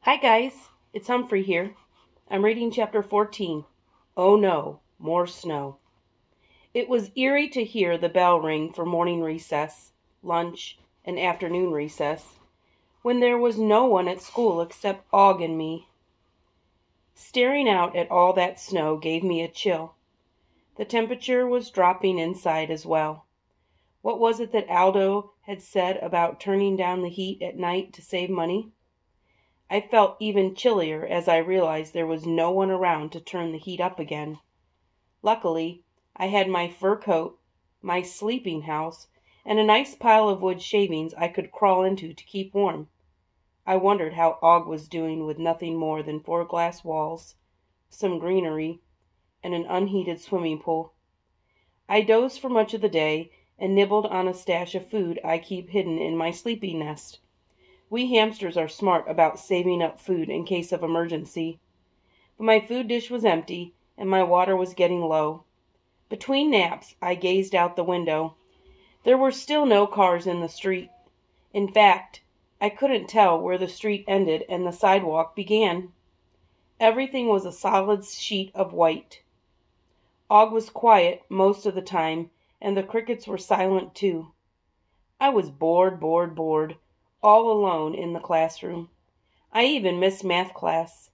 Hi guys, it's Humphrey here. I'm reading chapter 14. Oh no, more snow. It was eerie to hear the bell ring for morning recess, lunch, and afternoon recess, when there was no one at school except Og and me. Staring out at all that snow gave me a chill. The temperature was dropping inside as well. What was it that Aldo had said about turning down the heat at night to save money? I felt even chillier as I realized there was no one around to turn the heat up again. Luckily, I had my fur coat, my sleeping house, and a nice pile of wood shavings I could crawl into to keep warm. I wondered how Og was doing with nothing more than 4 glass walls, some greenery, and an unheated swimming pool. I dozed for much of the day and nibbled on a stash of food I keep hidden in my sleeping nest. We hamsters are smart about saving up food in case of emergency. But my food dish was empty, and my water was getting low. Between naps, I gazed out the window. There were still no cars in the street. In fact, I couldn't tell where the street ended and the sidewalk began. Everything was a solid sheet of white. Og was quiet most of the time, and the crickets were silent too. I was bored, all alone in the classroom. I even missed math class.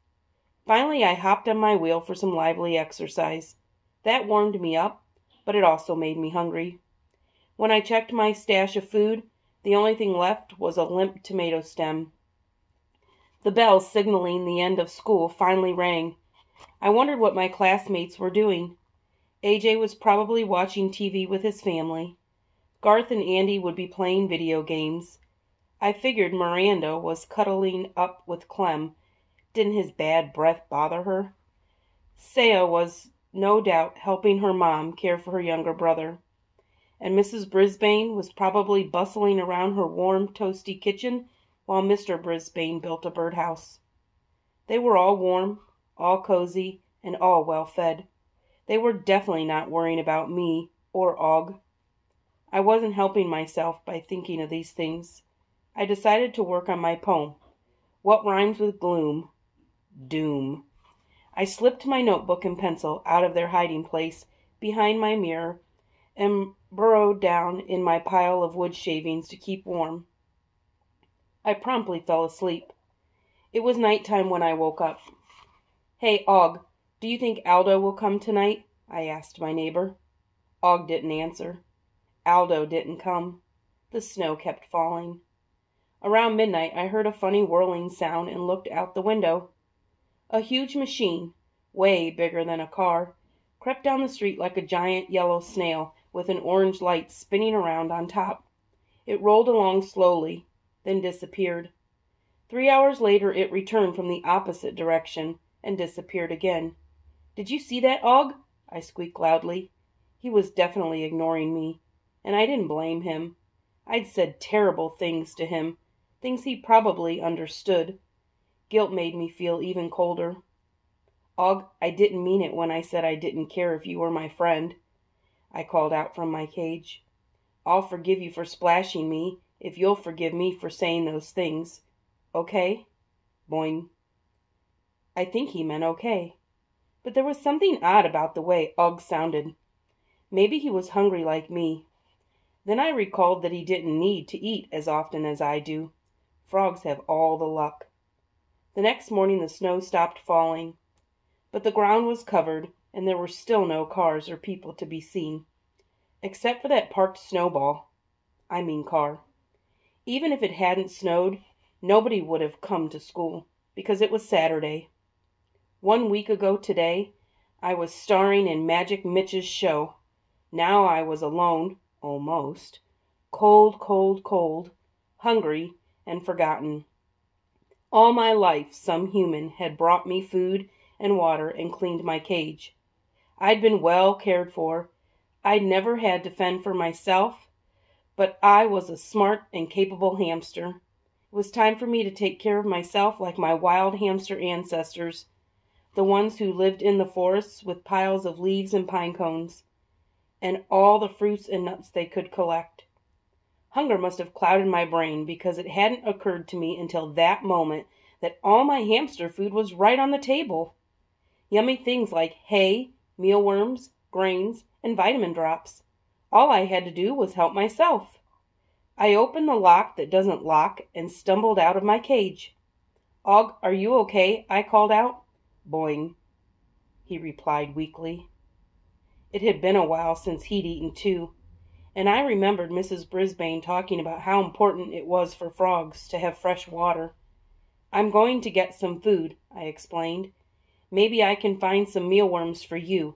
Finally, I hopped on my wheel for some lively exercise. That warmed me up, but it also made me hungry. When I checked my stash of food, the only thing left was a limp tomato stem. The bell signaling the end of school finally rang. I wondered what my classmates were doing. AJ was probably watching TV with his family. Garth and Andy would be playing video games. I figured Miranda was cuddling up with Clem. Didn't his bad breath bother her? Saya was no doubt helping her mom care for her younger brother. And Mrs. Brisbane was probably bustling around her warm, toasty kitchen while Mr. Brisbane built a birdhouse. They were all warm, all cozy, and all well fed. They were definitely not worrying about me or Og. I wasn't helping myself by thinking of these things. I decided to work on my poem. What rhymes with gloom? Doom. I slipped my notebook and pencil out of their hiding place behind my mirror and burrowed down in my pile of wood shavings to keep warm. I promptly fell asleep. It was nighttime when I woke up. Hey, Og, do you think Aldo will come tonight? I asked my neighbor. Og didn't answer. Aldo didn't come. The snow kept falling. Around midnight, I heard a funny whirling sound and looked out the window. A huge machine, way bigger than a car, crept down the street like a giant yellow snail with an orange light spinning around on top. It rolled along slowly, then disappeared. 3 hours later, it returned from the opposite direction and disappeared again. Did you see that, Og? I squeaked loudly. He was definitely ignoring me, and I didn't blame him. I'd said terrible things to him, things he probably understood. Guilt made me feel even colder. Og, I didn't mean it when I said I didn't care if you were my friend, I called out from my cage. I'll forgive you for splashing me if you'll forgive me for saying those things. Okay? Boing. I think he meant okay. But there was something odd about the way Og sounded. Maybe he was hungry like me. Then I recalled that he didn't need to eat as often as I do. Frogs have all the luck. The next morning the snow stopped falling, but the ground was covered and there were still no cars or people to be seen, except for that parked snowball. I mean car. Even if it hadn't snowed, nobody would have come to school because it was Saturday. 1 week ago today, I was starring in Magic Mitch's show. Now I was alone, almost, cold, hungry, and forgotten. All my life some human had brought me food and water and cleaned my cage. I'd been well cared for. I'd never had to fend for myself, but I was a smart and capable hamster. It was time for me to take care of myself like my wild hamster ancestors, the ones who lived in the forests with piles of leaves and pine cones, and all the fruits and nuts they could collect. Hunger must have clouded my brain because it hadn't occurred to me until that moment that all my hamster food was right on the table. Yummy things like hay, mealworms, grains, and vitamin drops. All I had to do was help myself. I opened the lock that doesn't lock and stumbled out of my cage. Og, are you okay? I called out. Boing, he replied weakly. It had been a while since he'd eaten too, and I remembered Mrs. Brisbane talking about how important it was for frogs to have fresh water. I'm going to get some food, I explained. Maybe I can find some mealworms for you.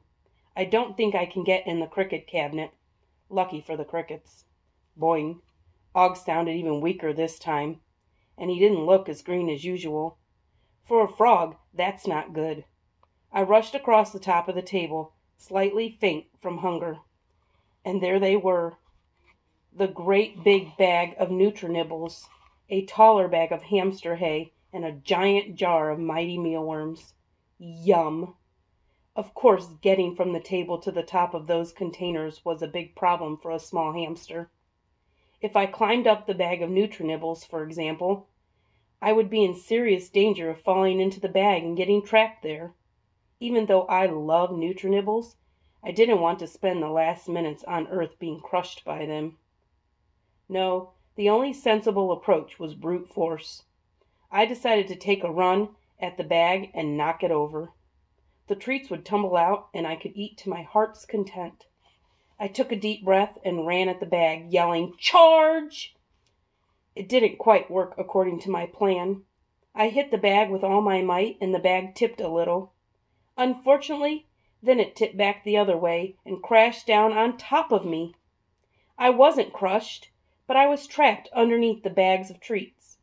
I don't think I can get in the cricket cabinet. Lucky for the crickets. Boing. Og sounded even weaker this time, and he didn't look as green as usual. For a frog, that's not good. I rushed across the top of the table, slightly faint from hunger. And there they were, the great big bag of Nutrinibbles, a taller bag of hamster hay, and a giant jar of mighty mealworms. Yum! Of course, getting from the table to the top of those containers was a big problem for a small hamster. If I climbed up the bag of Nutrinibbles, for example, I would be in serious danger of falling into the bag and getting trapped there. Even though I love Nutrinibbles, I didn't want to spend the last minutes on Earth being crushed by them. No, the only sensible approach was brute force. I decided to take a run at the bag and knock it over. The treats would tumble out, and I could eat to my heart's content. I took a deep breath and ran at the bag, yelling, "Charge!" It didn't quite work according to my plan. I hit the bag with all my might, and the bag tipped a little. Unfortunately, then it tipped back the other way and crashed down on top of me. I wasn't crushed, but I was trapped underneath the bags of treats.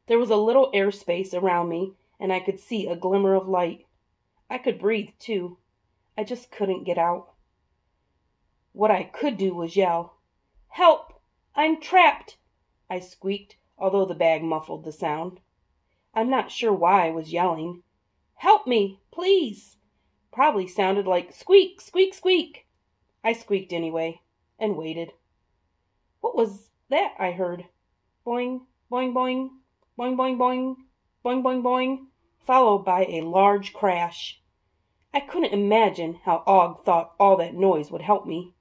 There was a little airspace around me, and I could see a glimmer of light. I could breathe, too. I just couldn't get out. What I could do was yell. "Help! I'm trapped!" I squeaked, although the bag muffled the sound. I'm not sure why I was yelling. "Help me, please!" Probably sounded like squeak, squeak, squeak. I squeaked anyway, and waited. What was that I heard? Boing, boing, boing, boing, boing, boing, boing, boing, boing, followed by a large crash. I couldn't imagine how Og thought all that noise would help me.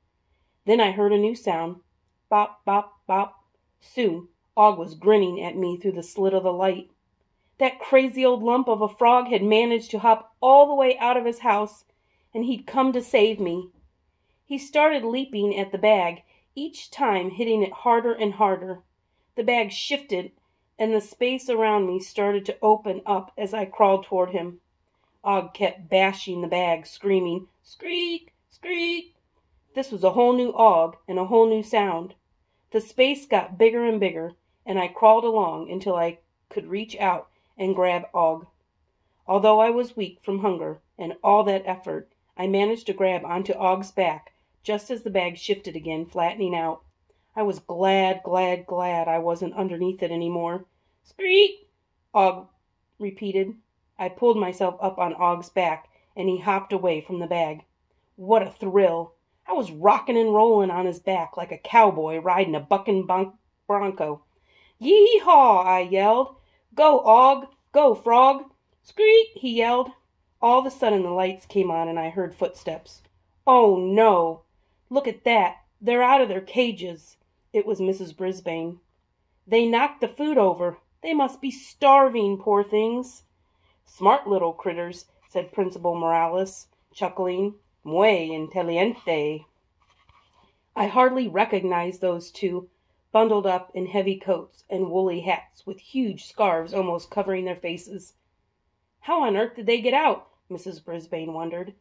Then I heard a new sound. Bop, bop, bop. Soon, Og was grinning at me through the slit of the light. That crazy old lump of a frog had managed to hop all the way out of his house, and he'd come to save me. He started leaping at the bag, each time hitting it harder and harder. The bag shifted, and the space around me started to open up as I crawled toward him. Og kept bashing the bag, screaming, "Screek! Screek!" This was a whole new Og and a whole new sound. The space got bigger and bigger, and I crawled along until I could reach out and grab Og. Although I was weak from hunger and all that effort, I managed to grab onto Og's back just as the bag shifted again, flattening out. I was glad I wasn't underneath it anymore. "Screek!" Og repeated. I pulled myself up on Og's back, and he hopped away from the bag. What a thrill! I was rocking and rolling on his back like a cowboy riding a bucking bronco. "Yee-haw!" I yelled. "Go, Og! Go, frog!" "Screek!" he yelled. All of a sudden the lights came on and I heard footsteps. Oh no! Look at that! They're out of their cages. It was Mrs. Brisbane. "They knocked the food over. They must be starving, poor things." "Smart little critters," said Principal Morales, chuckling. "Muy inteligente." I hardly recognized those two, bundled up in heavy coats and woolly hats with huge scarves almost covering their faces. How on earth did they get out? Mrs. Brisbane wondered.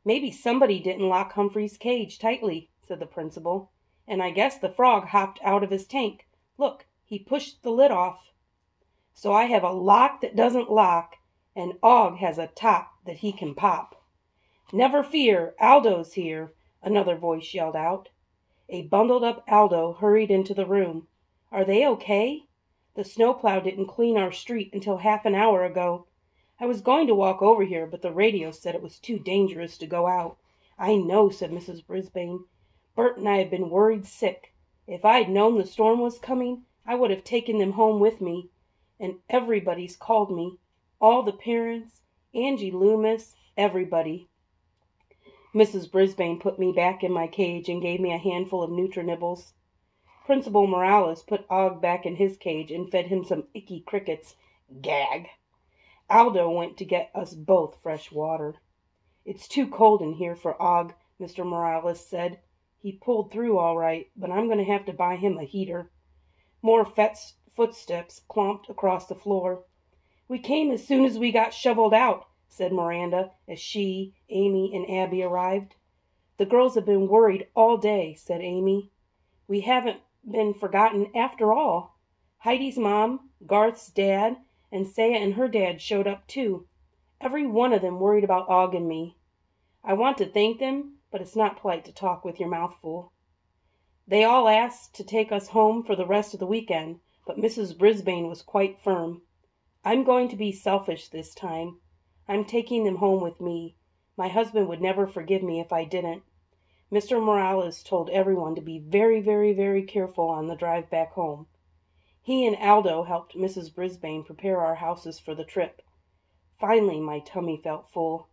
"Maybe somebody didn't lock Humphrey's cage tightly," said the principal, "and I guess the frog hopped out of his tank. Look, he pushed the lid off. So I have a lock that doesn't lock, and Og has a top that he can pop." "Never fear, Aldo's here," another voice yelled out. A bundled-up Aldo hurried into the room. "Are they okay? The snowplow didn't clean our street until half an hour ago. I was going to walk over here, but the radio said it was too dangerous to go out." "I know," said Mrs. Brisbane. "Bert and I have been worried sick. If I'd known the storm was coming, I would have taken them home with me. and everybody's called me. All the parents, Angie Loomis, everybody. Mrs. Brisbane put me back in my cage and gave me a handful of Nutri-Nibbles. Principal Morales put Og back in his cage and fed him some icky crickets. Gag. Aldo went to get us both fresh water. It's too cold in here for Og, Mr. Morales said. He pulled through all right, but I'm going to have to buy him a heater. More footsteps clomped across the floor. We came as soon as we got shoveled out, said Miranda, as she, Amy, and Abby arrived. The girls have been worried all day, said Amy. We haven't been forgotten after all. Heidi's mom, Garth's dad, and Saya and her dad showed up too. Every one of them worried about Og and me. I want to thank them, but it's not polite to talk with your mouth full. They all asked to take us home for the rest of the weekend, but Mrs. Brisbane was quite firm. I'm going to be selfish this time. I'm taking them home with me. My husband would never forgive me if I didn't. Mr. Morales told everyone to be very, very, very careful on the drive back home. He and Aldo helped Mrs. Brisbane prepare our houses for the trip. Finally, my tummy felt full.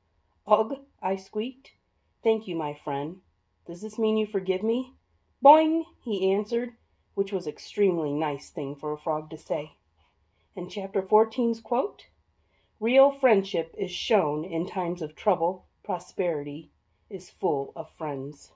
Ugh, I squeaked. Thank you, my friend. Does this mean you forgive me? Boing, he answered, which was an extremely nice thing for a frog to say. And Chapter 14's quote, real friendship is shown in times of trouble. Prosperity is full of friends.